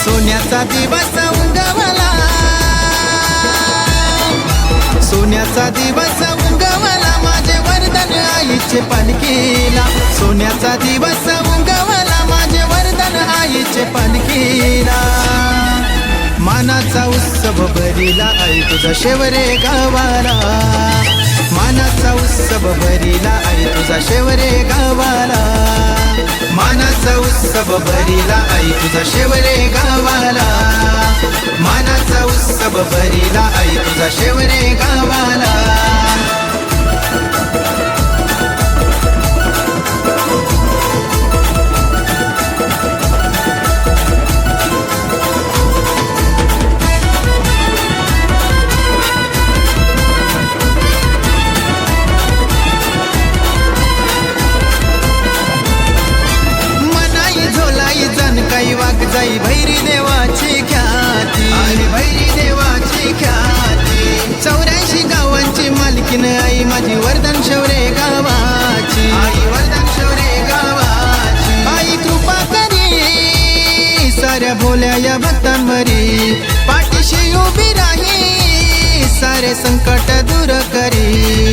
सोन्याचा दिवस उगवला, सोन्याचा दिवस उगवला, माझे वरदान आईचे पालखीला. सोन्याचा दिवस उगवला, माझे वरदान आईचे पालखीला. मानाचा उत्सव भरिला आई तुझा शेवरे गावाला. मानाचा उत्सव भरिला आई तुझा शेवरे गावाला. मानाचा उत्सव भरिला आई तुझा शेवरे गावाला. मानाचा उत्सव भरिला आई तुझा शेवरे गावाला. काही वाग जाई भैरी देवाची ख्याती, भैरी देवाची ख्याती. 84 गावांची मालकीन आई माझी वरदान शौर्य गावाची, आई वरदान शौर्य गावाची. आई कृपा करी साऱ्या भोल्या या भक्तांवरी, पाठीशी उभी राही सारे संकट दूर करी.